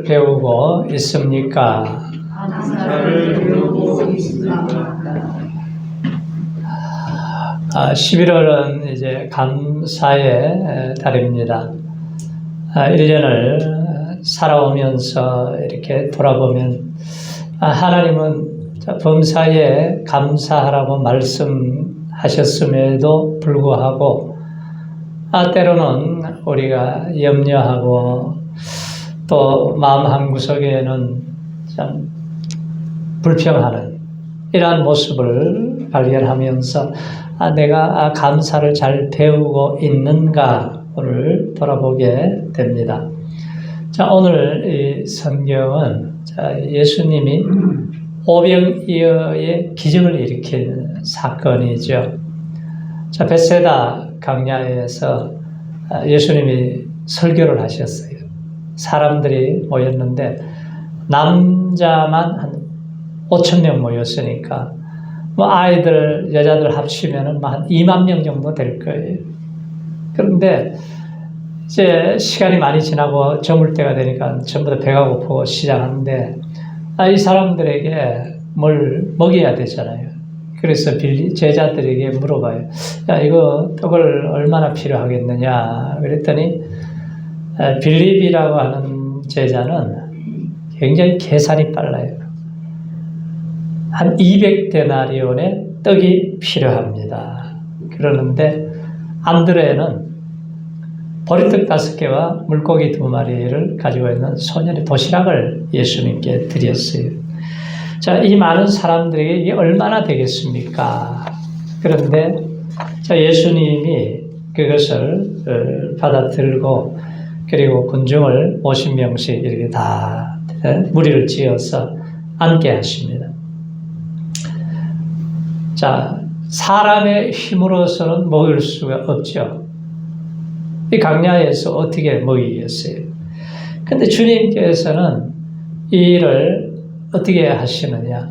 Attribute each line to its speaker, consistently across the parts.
Speaker 1: 감사를 배우고 있습니까?
Speaker 2: 감사를 배우고 있습니다.
Speaker 1: 11월은 이제 감사의 달입니다. 1년을 살아오면서 이렇게 돌아보면 하나님은 범사에 감사하라고 말씀하셨음에도 불구하고 때로는 우리가 염려하고 또 마음 한구석에는 참 불평하는 이러한 모습을 발견하면서 내가 감사를 잘 배우고 있는가 오늘 돌아보게 됩니다. 자, 오늘 이 성경은 예수님이 오병이어의 기적을 일으킨 사건이죠. 자, 벳세다 강야에서 예수님이 설교를 하셨어요. 사람들이 모였는데 남자만 한 5,000명 모였으니까 아이들, 여자들 합치면은 한 2만 명 정도 될 거예요. 그런데 이제 시간이 많이 지나고 저물 때가 되니까 전부 다 배가 고프고 시작하는데 이 사람들에게 뭘 먹여야 되잖아요. 그래서 제자들에게 물어봐요. 야, 이거 떡을 얼마나 필요하겠느냐. 그랬더니 빌립이라고 하는 제자는 굉장히 계산이 빨라요. 한 200데나리온의 떡이 필요합니다. 그러는데 안드레는 보리떡 5개와 물고기 2마리를 가지고 있는 소년의 도시락을 예수님께 드렸어요. 자, 이 많은 사람들에게 이게 얼마나 되겠습니까? 그런데 예수님이 그것을 받아들고 그리고 군중을 50명씩 이렇게 다 무리를 지어서 앉게 하십니다. 자, 사람의 힘으로서는 먹을 수가 없죠. 이 강야에서 어떻게 먹이겠어요? 근데 주님께서는 이 일을 어떻게 하시느냐?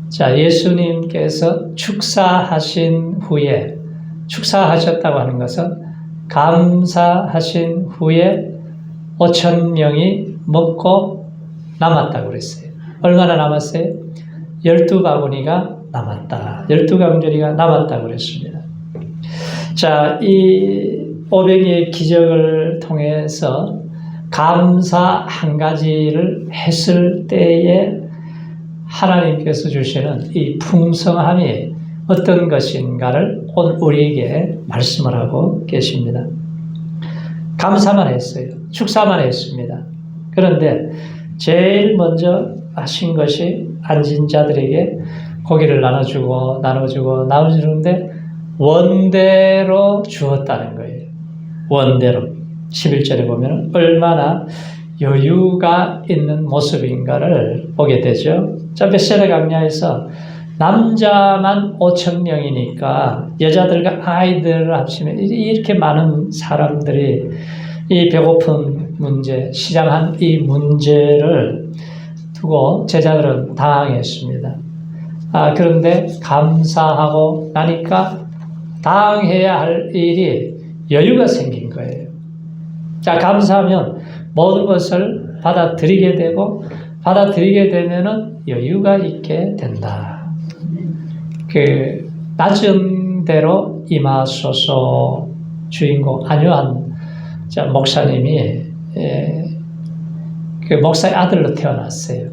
Speaker 1: 자, 예수님께서 축사하신 후에, 축사하셨다고 하는 것은 감사하신 후에 5,000명이 먹고 남았다고 그랬어요. 얼마나 남았어요? 12바구니가 남았다. 12강조리가 남았다고 그랬습니다. 자, 이 오병이의 기적을 통해서 감사 한 가지를 했을 때에 하나님께서 주시는 이 풍성함이 어떤 것인가를 오늘 우리에게 말씀을 하고 계십니다. 감사만 했어요. 축사만 했습니다. 그런데 제일 먼저 하신 것이 앉은 자들에게 고기를 나눠주는데 원대로 주었다는 거예요. 원대로. 11절에 보면 얼마나 여유가 있는 모습인가를 보게 되죠. 자, 벳세다 강야에서 남자만 5,000명이니까 여자들과 아이들을 합치면 이렇게 많은 사람들이 이 배고픈 문제, 시장한 이 문제를 두고 제자들은 당황했습니다. 그런데 감사하고 나니까 당해야 할 일이 여유가 생긴 거예요. 자, 감사하면 모든 것을 받아들이게 되고 받아들이게 되면은 여유가 있게 된다. 그 낮은 대로 임하소서 주인공 안유한 목사님이 그 목사의 아들로 태어났어요.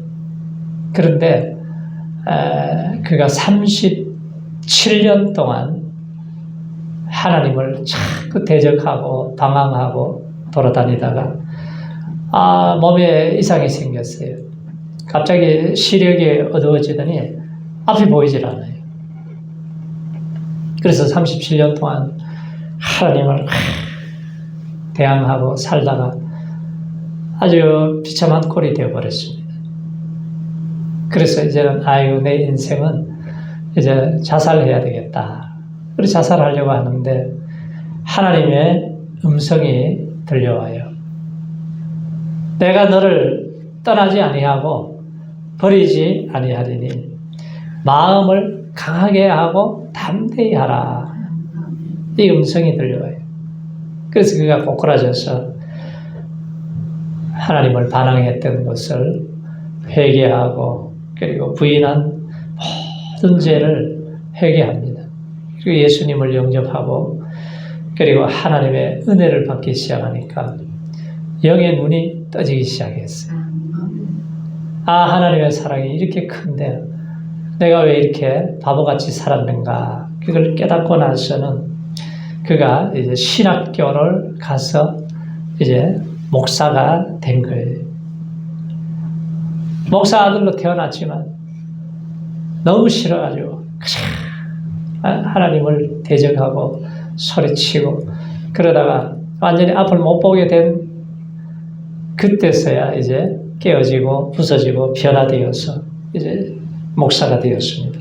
Speaker 1: 그런데 그가 37년 동안 하나님을 자꾸 대적하고 방황하고 돌아다니다가 몸에 이상이 생겼어요. 갑자기 시력이 어두워지더니 앞이 보이질 않아요. 그래서 37년 동안 하나님을 대항하고 살다가 아주 비참한 꼴이 되어버렸습니다. 그래서 이제는 내 인생은 이제 자살해야 되겠다. 그래서 자살하려고 하는데 하나님의 음성이 들려와요. 내가 너를 떠나지 아니하고 버리지 아니하리니 마음을 강하게 하고 담대히 하라. 이 음성이 들려와요. 그래서 그가 꼬꾸라져서 하나님을 반항했던 것을 회개하고 그리고 부인한 모든 죄를 회개합니다. 그리고 예수님을 영접하고 그리고 하나님의 은혜를 받기 시작하니까 영의 눈이 떠지기 시작했어요. 하나님의 사랑이 이렇게 큰데 내가 왜 이렇게 바보같이 살았는가. 그걸 깨닫고 나서는 그가 이제 신학교를 가서 이제 목사가 된 거예요. 목사 아들로 태어났지만 너무 싫어가지고 하나님을 대적하고 소리치고 그러다가 완전히 앞을 못 보게 된 그때서야 이제 깨어지고 부서지고 변화되어서 이제 목사가 되었습니다.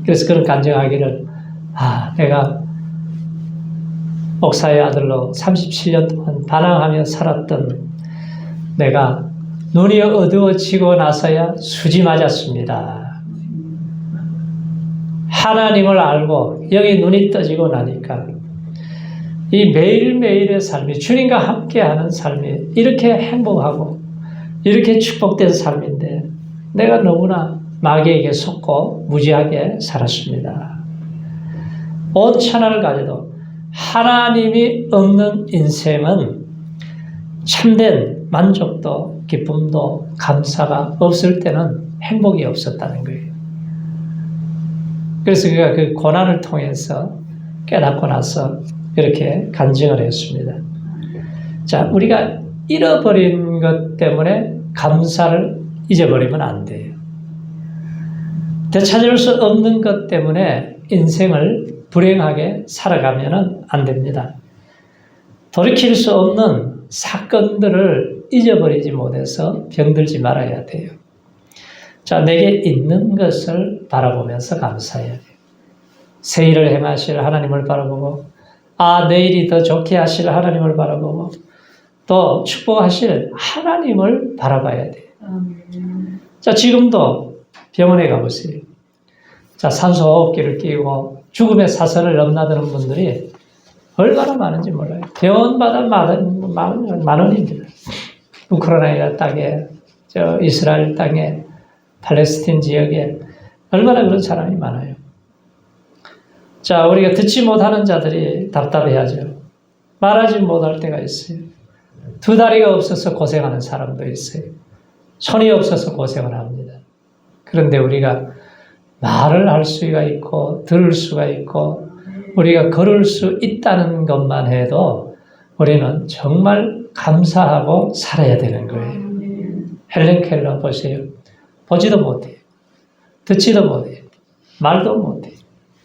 Speaker 1: 그래서 그런 간증하기를 내가 목사의 아들로 37년 동안 반항하며 살았던 내가 눈이 어두워지고 나서야 수지 맞았습니다. 하나님을 알고 여기 눈이 떠지고 나니까 이 매일매일의 삶이 주님과 함께하는 삶이 이렇게 행복하고 이렇게 축복된 삶인데 내가 너무나 마귀에게 속고 무지하게 살았습니다. 온 천하를 가져도 하나님이 없는 인생은 참된 만족도 기쁨도 감사가 없을 때는 행복이 없었다는 거예요. 그래서 그가 그 고난을 통해서 깨닫고 나서 이렇게 간증을 했습니다. 자, 우리가 잃어버린 것 때문에 감사를 잊어버리면 안 돼요. 되찾을 수 없는 것 때문에 인생을 불행하게 살아가면 안 됩니다. 돌이킬 수 없는 사건들을 잊어버리지 못해서 병들지 말아야 돼요. 자, 내게 있는 것을 바라보면서 감사해야 돼요. 새 일을 행하실 하나님을 바라보고 내일이 더 좋게 하실 하나님을 바라보고 또 축복하실 하나님을 바라봐야 돼요. 자, 지금도 병원에 가보세요. 자, 산소호흡기를 끼고 죽음의 사선을 넘나드는 분들이 얼마나 많은지 몰라요. 병원마다 만 원입니다. 우크라이나 땅에, 이스라엘 땅에, 팔레스틴 지역에 얼마나 그런 사람이 많아요. 자, 우리가 듣지 못하는 자들이 답답해하죠. 말하지 못할 때가 있어요. 두 다리가 없어서 고생하는 사람도 있어요. 손이 없어서 고생을 합니다. 그런데 우리가 말을 할 수가 있고 들을 수가 있고 우리가 걸을 수 있다는 것만 해도 우리는 정말 감사하고 살아야 되는 거예요. 헬렌 켈러 보세요. 보지도 못해요. 듣지도 못해요. 말도 못해요.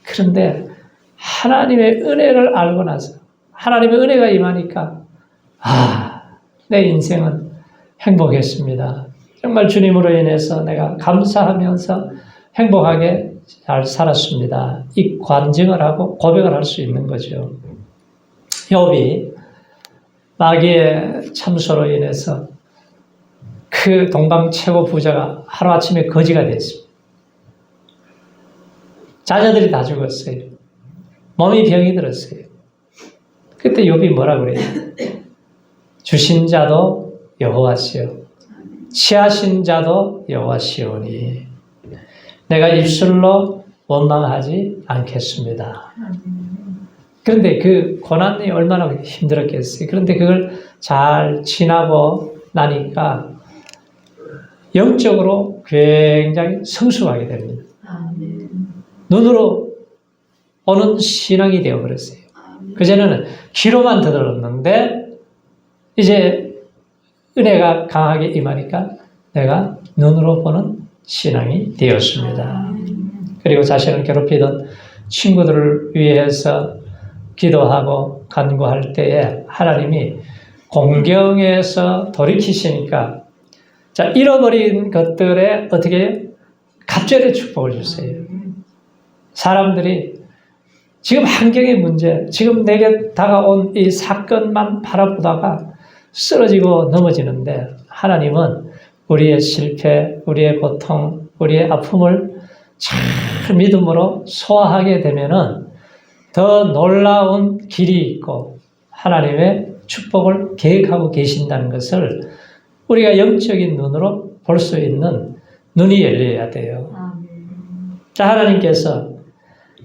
Speaker 1: 그런데 하나님의 은혜를 알고 나서 하나님의 은혜가 임하니까 내 인생은 행복했습니다. 정말 주님으로 인해서 내가 감사하면서 행복하게 잘 살았습니다. 이 관증을 하고 고백을 할 수 있는 거죠. 욥이 마귀의 참소로 인해서 그 동방 최고 부자가 하루아침에 거지가 됐습니다. 자녀들이 다 죽었어요. 몸이 병이 들었어요. 그때 욥이 뭐라 그래요? 주신 자도 여호와시요 취하신 자도 여호와시오니 내가 입술로 원망하지 않겠습니다. 그런데 그 고난이 얼마나 힘들었겠어요. 그런데 그걸 잘 지나고 나니까 영적으로 굉장히 성숙하게 됩니다. 눈으로 보는 신앙이 되어버렸어요. 그전에는 귀로만 들었는데 이제 은혜가 강하게 임하니까 내가 눈으로 보는 신앙이 되었습니다. 그리고 자신을 괴롭히던 친구들을 위해서 기도하고 간구할 때에 하나님이 공경에서 돌이키시니까 자, 잃어버린 것들에 어떻게 갑절의 축복을 주세요. 사람들이 지금 환경의 문제, 지금 내게 다가온 이 사건만 바라보다가 쓰러지고 넘어지는데 하나님은 우리의 실패, 우리의 고통, 우리의 아픔을 잘 믿음으로 소화하게 되면은 더 놀라운 길이 있고 하나님의 축복을 계획하고 계신다는 것을 우리가 영적인 눈으로 볼 수 있는 눈이 열려야 돼요. 자, 하나님께서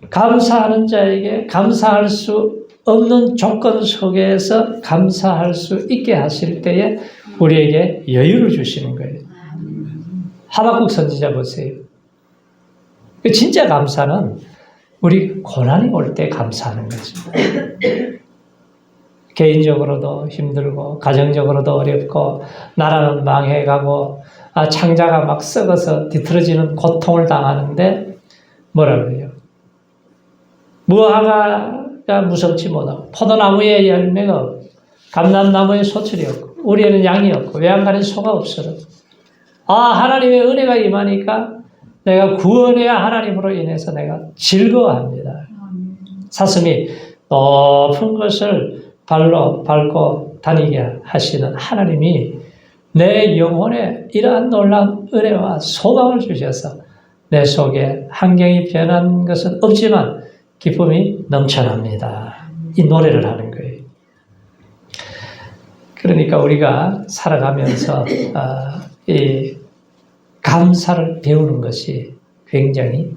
Speaker 1: 감사하는 자에게 감사할 수 없는 조건 속에서 감사할 수 있게 하실 때에 우리에게 여유를 주시는 거예요. 하박국 선지자 보세요. 진짜 감사는 우리 고난이 올 때 감사하는 거죠. 개인적으로도 힘들고 가정적으로도 어렵고 나라는 망해가고 창자가 막 썩어서 뒤틀어지는 고통을 당하는데 뭐라 그래요? 무화과가 무성치 못하고 포도나무에 열매가 없고 감람나무에 소출이 없고 우리에는 양이 없고 외양간에 소가 없어도 하나님의 은혜가 임하니까 내가 구원해야 하나님으로 인해서 내가 즐거워합니다. 사슴이 높은 것을 발로 밟고 다니게 하시는 하나님이 내 영혼에 이러한 놀라운 은혜와 소망을 주셔서 내 속에 환경이 변한 것은 없지만 기쁨이 넘쳐납니다. 이 노래를 하는 거예요. 그러니까 우리가 살아가면서 이 감사를 배우는 것이 굉장히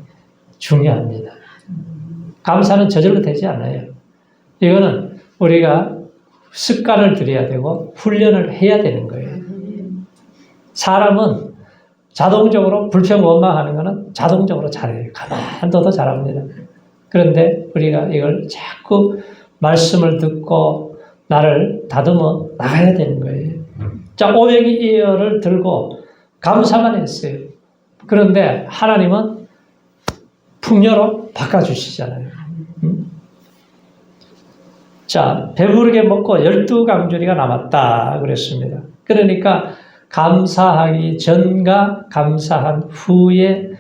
Speaker 1: 중요합니다. 감사는 저절로 되지 않아요. 이거는 우리가 습관을 들여야 되고 훈련을 해야 되는 거예요. 사람은 자동적으로 불평 원망하는 것은 자동적으로 잘해요. 가만 둬도 잘합니다. 그런데 우리가 이걸 자꾸 말씀을 듣고 나를 다듬어 나가야 되는 거예요. 자, 502이어를 들고 감사만 했어요. 그런데 하나님은 풍요로 바꿔주시잖아요. 자, 배부르게 먹고 12강주리가 남았다 그랬습니다. 그러니까 감사하기 전과 감사한 후의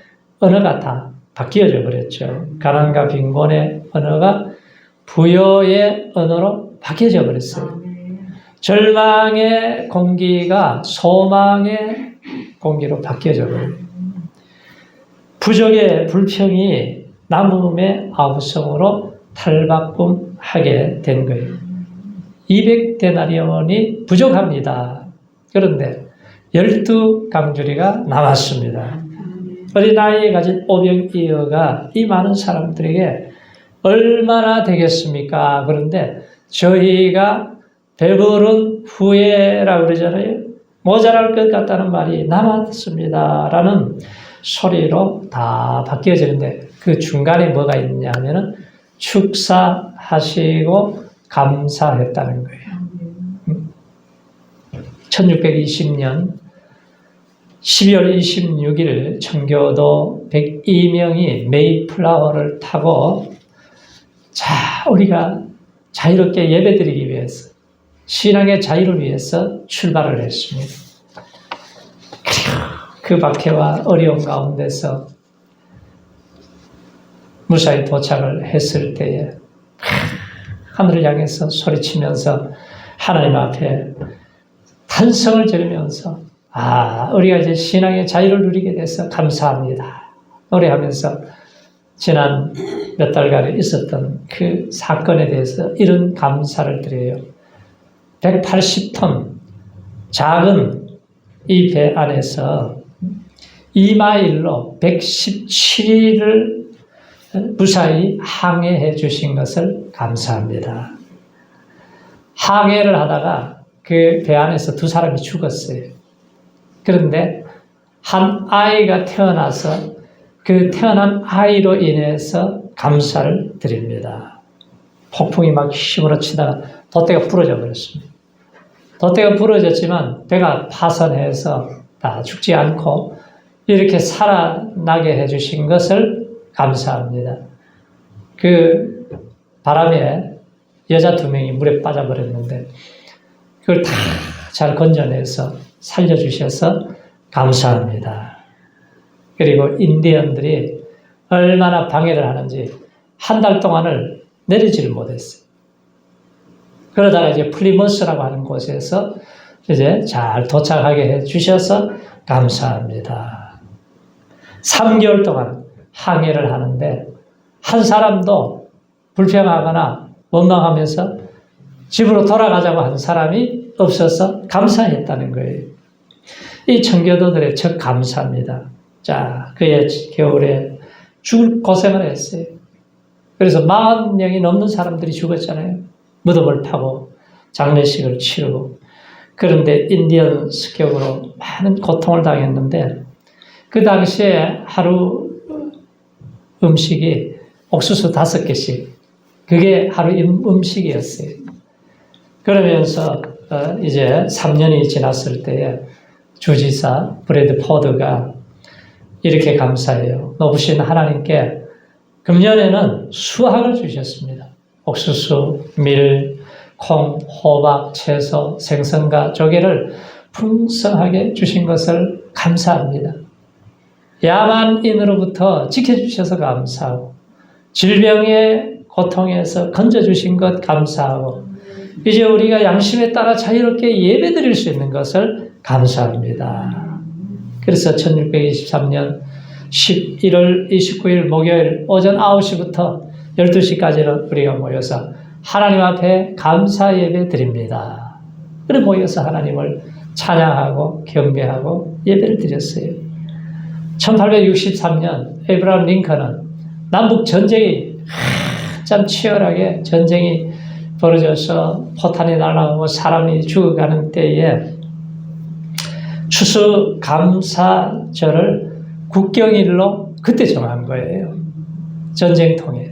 Speaker 1: 언어가 다 바뀌어져 버렸죠. 가난과 빈곤의 언어가 부여의 언어로 바뀌어져 버렸어요. 절망의 공기가 소망의 공기로 바뀌어져 버려요. 부족의 불평이 남음의 아우성으로 탈바꿈하게 된 거예요. 200데나리온이 부족합니다. 그런데 12강주리가 남았습니다. 어린아이에 가진 오병이어가 이 많은 사람들에게 얼마나 되겠습니까? 그런데 저희가 배부른 후에라고 그러잖아요. 모자랄 것 같다는 말이 남았습니다. 라는 소리로 다 바뀌어지는데 그 중간에 뭐가 있냐 하면은 축사하시고 감사했다는 거예요. 1620년 12월 26일 청교도 102명이 메이플라워를 타고 우리가 자유롭게 예배드리기 위해서 신앙의 자유를 위해서 출발을 했습니다. 그 박해와 어려운 가운데서 무사히 도착을 했을 때에 하늘을 향해서 소리치면서 하나님 앞에 탄성을 지르면서 우리가 이제 신앙의 자유를 누리게 돼서 감사합니다. 노래하면서 지난 몇 달간에 있었던 그 사건에 대해서 이런 감사를 드려요. 180톤 작은 이 배 안에서 2마일로 117일을 무사히 항해해 주신 것을 감사합니다. 항해를 하다가 그 배 안에서 2사람이 죽었어요. 그런데 한 아이가 태어나서 그 태어난 아이로 인해서 감사를 드립니다. 폭풍이 막 힘으로 치다가 돛대가 부러져 버렸습니다. 돛대가 부러졌지만 배가 파손해서 다 죽지 않고 이렇게 살아나게 해주신 것을 감사합니다. 그 바람에 여자 2명이 물에 빠져버렸는데 그걸 다 잘 건져내서 살려주셔서 감사합니다. 그리고 인디언들이 얼마나 방해를 하는지 한 달 동안을 내리지를 못했어요. 그러다가 이제 플리머스라고 하는 곳에서 이제 잘 도착하게 해주셔서 감사합니다. 3개월 동안 항해를 하는데 한 사람도 불평하거나 원망하면서 집으로 돌아가자고 한 사람이 없어서 감사했다는 거예요. 이 청교도들의 첫 감사입니다. 자, 그의 겨울에 죽을 고생을 했어요. 그래서 40명이 넘는 사람들이 죽었잖아요. 무덤을 파고 장례식을 치르고. 그런데 인디언 습격으로 많은 고통을 당했는데 그 당시에 하루 음식이 옥수수 5개씩, 그게 하루 음식이었어요. 그러면서 이제 3년이 지났을 때에 주지사 브래드 포드가 이렇게 감사해요. 높으신 하나님께 금년에는 수확을 주셨습니다. 옥수수, 밀, 콩, 호박, 채소, 생선과 조개를 풍성하게 주신 것을 감사합니다. 야만인으로부터 지켜주셔서 감사하고 질병의 고통에서 건져주신 것 감사하고 이제 우리가 양심에 따라 자유롭게 예배드릴 수 있는 것을 감사합니다. 그래서 1623년 11월 29일 목요일 오전 9시부터 12시까지는 우리가 모여서 하나님 앞에 감사 예배 드립니다. 그래 모여서 하나님을 찬양하고 경배하고 예배를 드렸어요. 1863년 에이브라함 링컨은 남북 전쟁이 한참 치열하게 전쟁이 벌어져서 포탄이 날아오고 사람이 죽어가는 때에 추수감사절을 국경일로 그때 정한 거예요. 전쟁통에.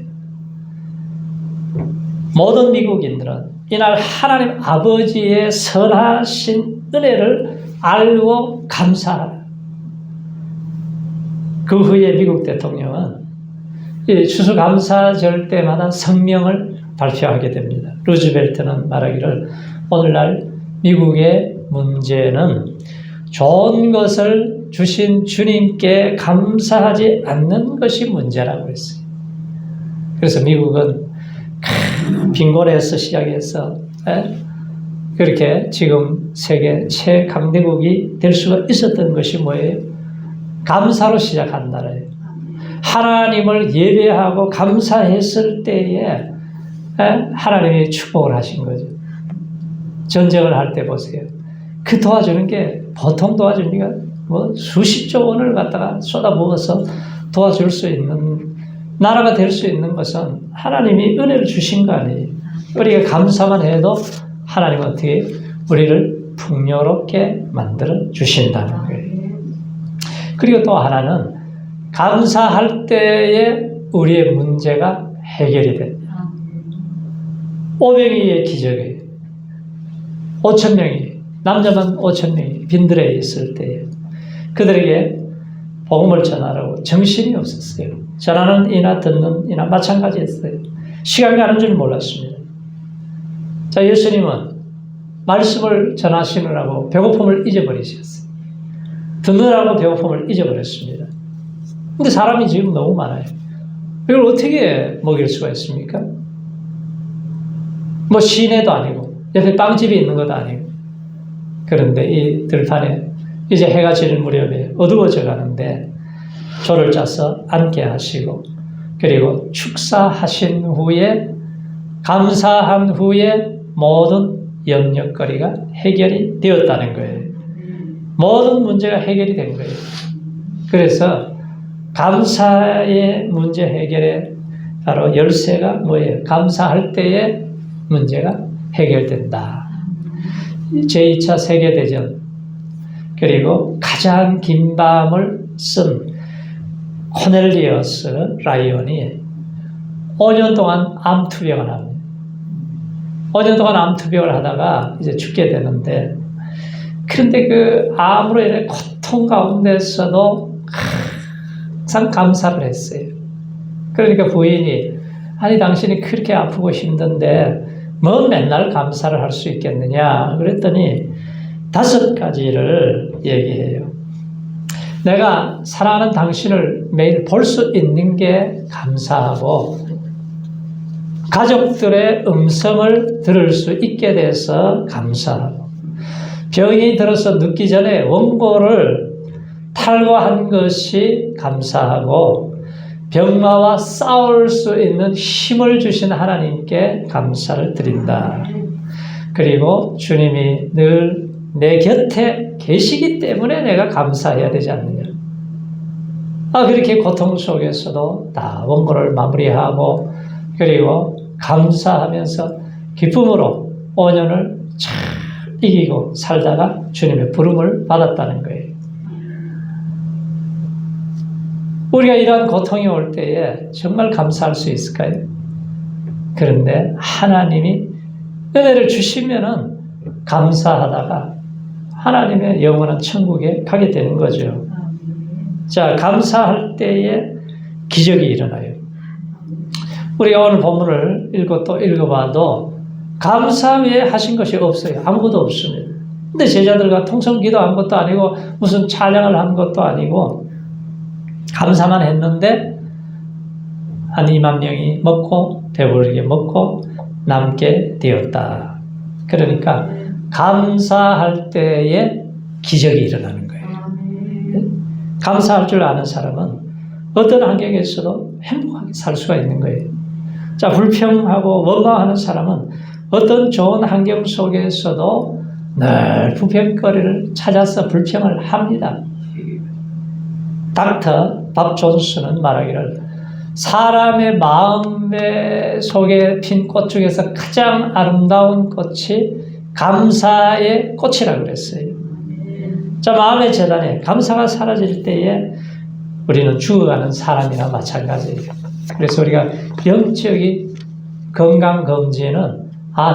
Speaker 1: 모든 미국인들은 이날 하나님 아버지의 선하신 은혜를 알고 감사하라. 그 후에 미국 대통령은 추수감사절 때마다 성명을 발표하게 됩니다. 루즈벨트는 말하기를 오늘날 미국의 문제는 좋은 것을 주신 주님께 감사하지 않는 것이 문제라고 했어요. 그래서 미국은 빈곤에서 시작해서 그렇게 지금 세계 최강대국이 될 수가 있었던 것이 뭐예요? 감사로 시작한 나라예요. 하나님을 예배하고 감사했을 때에 하나님이 축복을 하신 거죠. 전쟁을 할 때 보세요. 그 도와주는 게 보통 도와주니까 뭐 수십조 원을 갖다가 쏟아부어서 도와줄 수 있는 나라가 될 수 있는 것은 하나님이 은혜를 주신 거 아니에요. 우리가 감사만 해도 하나님은 어떻게 우리를 풍요롭게 만들어 주신다는 거예요. 그리고 또 하나는 감사할 때에 우리의 문제가 해결이 됩니다. 500명의 기적이에요. 5,000명이, 남자만 5,000명이 빈들에 있을 때에 그들에게 복음을 전하라고 정신이 없었어요. 전하는 이나 듣는 이나 마찬가지였어요. 시간이 가는 줄 몰랐습니다. 자, 예수님은 말씀을 전하시느라고 배고픔을 잊어버리셨어요. 듣느라고 배고픔을 잊어버렸습니다. 근데 사람이 지금 너무 많아요. 이걸 어떻게 먹일 수가 있습니까? 뭐 시내도 아니고 옆에 빵집이 있는 것도 아니고. 그런데 이 들판에 이제 해가 지는 무렵에 어두워져 가는데 조를 짜서 앉게 하시고 그리고 축사하신 후에 감사한 후에 모든 염려거리가 해결이 되었다는 거예요. 모든 문제가 해결이 된 거예요. 그래서 감사의 문제 해결의 바로 열쇠가 뭐예요? 감사할 때의 문제가 해결된다. 제2차 세계대전 그리고 가장 긴 밤을 쓴 코넬리어스 라이온이 5년 동안 암투병을 합니다. 5년 동안 암투병을 하다가 이제 죽게 되는데 그런데 그 암으로 인해 고통 가운데서도 항상 감사를 했어요. 그러니까 부인이 아니 당신이 그렇게 아프고 힘든데 뭐 맨날 감사를 할 수 있겠느냐 그랬더니 5가지를 얘기해요. 내가 사랑하는 당신을 매일 볼 수 있는 게 감사하고 가족들의 음성을 들을 수 있게 돼서 감사하고 병이 들어서 눕기 전에 원고를 탈거한 것이 감사하고 병마와 싸울 수 있는 힘을 주신 하나님께 감사를 드린다. 그리고 주님이 늘 내 곁에 계시기 때문에 내가 감사해야 되지 않느냐. 그렇게 고통 속에서도 다 원고를 마무리하고 그리고 감사하면서 기쁨으로 5년을 잘 이기고 살다가 주님의 부름을 받았다는 거예요. 우리가 이러한 고통이 올 때에 정말 감사할 수 있을까요? 그런데 하나님이 은혜를 주시면은 감사하다가 하나님의 영원한 천국에 가게 되는 거죠. 자, 감사할 때에 기적이 일어나요. 우리가 오늘 본문을 또 읽어봐도 감사 외에 하신 것이 없어요. 아무것도 없습니다. 근데 제자들과 통성기도 한 것도 아니고 무슨 찬양을 한 것도 아니고 감사만 했는데 한 2만 명이 먹고 배부르게 먹고 남게 되었다. 그러니까 감사할 때에 기적이 일어나는 거예요. 감사할 줄 아는 사람은 어떤 환경에서도 행복하게 살 수가 있는 거예요. 자, 불평하고 원망하는 사람은 어떤 좋은 환경 속에서도 늘 불평거리를 찾아서 불평을 합니다. 닥터 밥 존스는 말하기를 사람의 마음 속에 핀 꽃 중에서 가장 아름다운 꽃이 감사의 꽃이라고 그랬어요. 자, 마음의 재단에 감사가 사라질 때에 우리는 죽어가는 사람이나 마찬가지예요. 그래서 우리가 영적인 건강검진은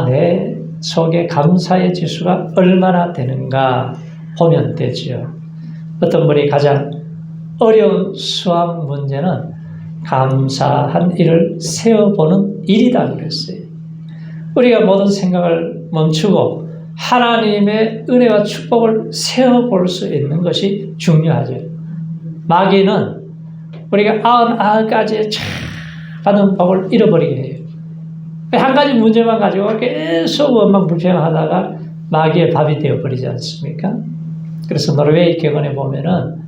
Speaker 1: 내 속에 감사의 지수가 얼마나 되는가 보면 되지요. 어떤 분이 가장 어려운 수학 문제는 감사한 일을 세어보는 일이다 그랬어요. 우리가 모든 생각을 멈추고 하나님의 은혜와 축복을 세어볼 수 있는 것이 중요하죠. 마귀는 우리가 99가지의 받은 복을 잃어버리게 해요. 한 가지 문제만 가지고 계속 원망 불평하다가 마귀의 밥이 되어버리지 않습니까? 그래서 노르웨이 격언에 보면은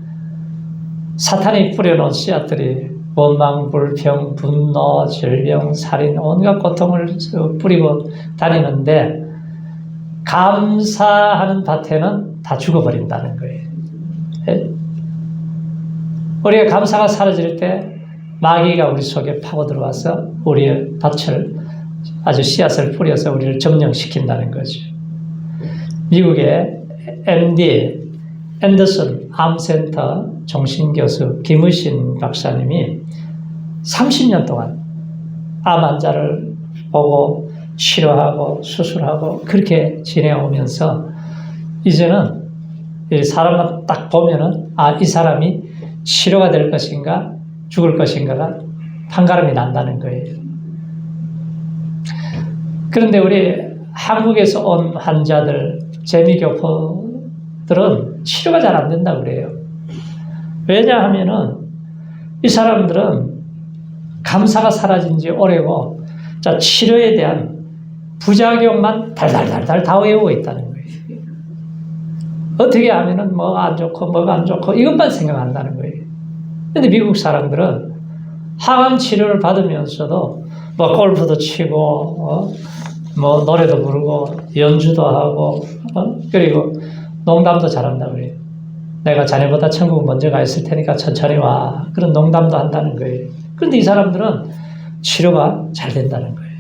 Speaker 1: 사탄이 뿌려놓은 씨앗들이 원망, 불평, 분노, 질병, 살인, 온갖 고통을 뿌리고 다니는데 감사하는 밭에는 다 죽어버린다는 거예요. 우리가 감사가 사라질 때 마귀가 우리 속에 파고 들어와서 우리의 밭을 아주 씨앗을 뿌려서 우리를 점령시킨다는 거죠. 미국의 MD 앤더슨 암센터 종신교수 김의신 박사님이 30년 동안 암 환자를 보고 치료하고 수술하고 그렇게 지내오면서 이제는 사람만 딱 보면은 이 사람이 치료가 될 것인가 죽을 것인가가 판가름이 난다는 거예요. 그런데 우리 한국에서 온 환자들, 재미교포들은 치료가 잘 안 된다고 그래요. 왜냐하면은 이 사람들은 감사가 사라진 지 오래고, 자, 치료에 대한 부작용만 달달달달 다 외우고 있다는 거예요. 어떻게 하면은 뭐가 안 좋고, 뭐가 안 좋고, 이것만 생각한다는 거예요. 근데 미국 사람들은 항암 치료를 받으면서도 뭐 골프도 치고, 뭐 노래도 부르고, 연주도 하고, 그리고 농담도 잘한다고 그래요. 내가 자네보다 천국 먼저 가 있을 테니까 천천히 와. 그런 농담도 한다는 거예요. 그런데 이 사람들은 치료가 잘 된다는 거예요.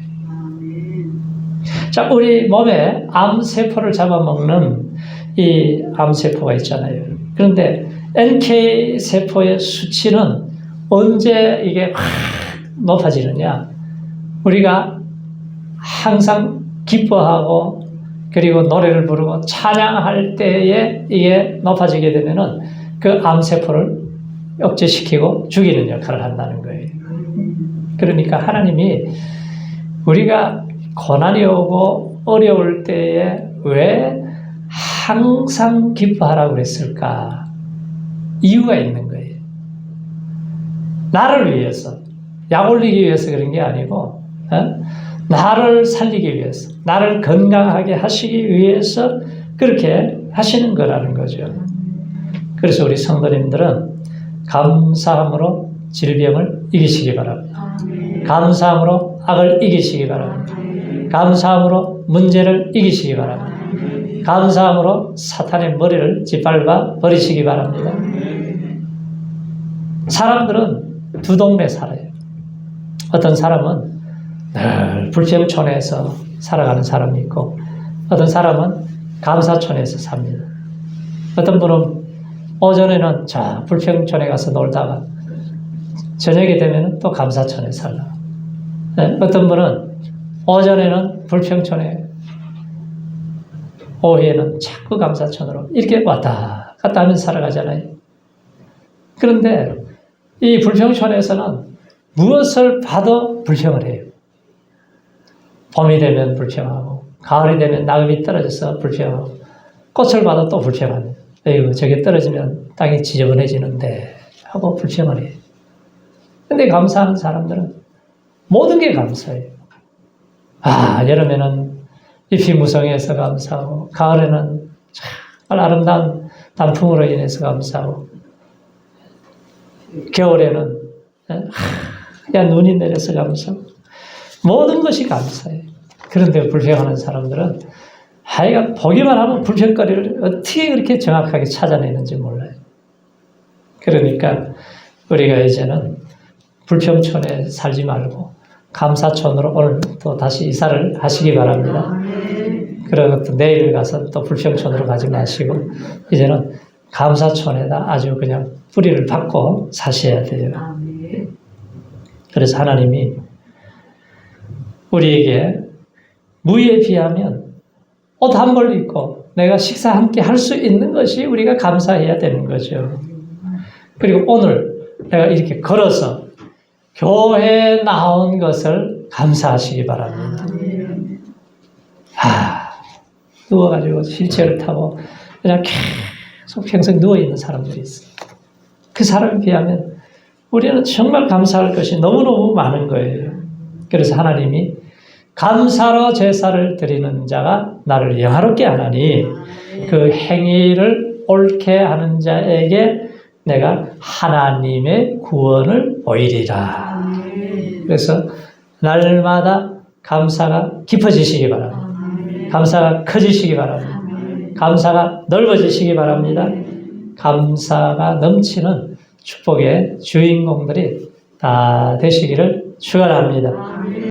Speaker 1: 자, 우리 몸에 암세포를 잡아먹는 이 암세포가 있잖아요. 그런데 NK세포의 수치는 언제 이게 확 높아지느냐? 우리가 항상 기뻐하고 그리고 노래를 부르고 찬양할 때에 이게 높아지게 되면은 그 암세포를 억제시키고 죽이는 역할을 한다는 거예요. 그러니까 하나님이 우리가 고난이 오고 어려울 때에 왜 항상 기뻐하라고 그랬을까? 이유가 있는 거예요. 나를 위해서, 약 올리기 위해서 그런 게 아니고, 나를 살리기 위해서, 나를 건강하게 하시기 위해서 그렇게 하시는 거라는 거죠. 그래서 우리 성도님들은 감사함으로 질병을 이기시기 바랍니다. 감사함으로 악을 이기시기 바랍니다. 감사함으로 문제를 이기시기 바랍니다. 감사함으로 사탄의 머리를 짓밟아 버리시기 바랍니다. 사람들은 두 동네 살아요. 어떤 사람은 늘 불평촌에서 살아가는 사람이 있고 어떤 사람은 감사촌에서 삽니다. 어떤 분은 오전에는 저 불평촌에 가서 놀다가 저녁이 되면 또 감사촌에 살라. 어떤 분은 오전에는 불평촌에 오후에는 자꾸 감사촌으로 이렇게 왔다 갔다 하면서 살아가잖아요. 그런데 이 불평촌에서는 무엇을 봐도 불평을 해요. 봄이 되면 불평하고 가을이 되면 낙엽이 떨어져서 불평하고 꽃을 봐도 또 불평합니다. 에이구 저게 떨어지면 땅이 지저분해지는데 하고 불평을 해요. 근데 감사하는 사람들은 모든 게 감사해요. 여름에는 잎이 무성해서 감사하고 가을에는 정말 아름다운 단풍으로 인해서 감사하고 겨울에는 눈이 내려서 감사하고 모든 것이 감사해요. 그런데 불평하는 사람들은 하여간 보기만 하면 불평거리를 어떻게 그렇게 정확하게 찾아내는지 몰라요. 그러니까 우리가 이제는 불평촌에 살지 말고 감사촌으로 오늘 또 다시 이사를 하시기 바랍니다. 그리고 또 내일 가서 또 불평촌으로 가지 마시고 이제는 감사촌에다 아주 그냥 뿌리를 박고 사셔야 돼요. 그래서 하나님이 우리에게 무의에 비하면 옷 한 벌 입고 내가 식사 함께 할 수 있는 것이 우리가 감사해야 되는 거죠. 그리고 오늘 내가 이렇게 걸어서 교회에 나온 것을 감사하시기 바랍니다. 누워가지고 휠체어를 타고 그냥 계속 평생 누워있는 사람들이 있어요. 그 사람에 비하면 우리는 정말 감사할 것이 너무너무 많은 거예요. 그래서 하나님이 감사로 제사를 드리는 자가 나를 영화롭게 하나니 그 행위를 옳게 하는 자에게 내가 하나님의 구원을 보이리라. 그래서 날마다 감사가 깊어지시기 바랍니다. 감사가 커지시기 바랍니다. 감사가 넓어지시기 바랍니다. 감사가 넘치는 축복의 주인공들이 다 되시기를 축원합니다.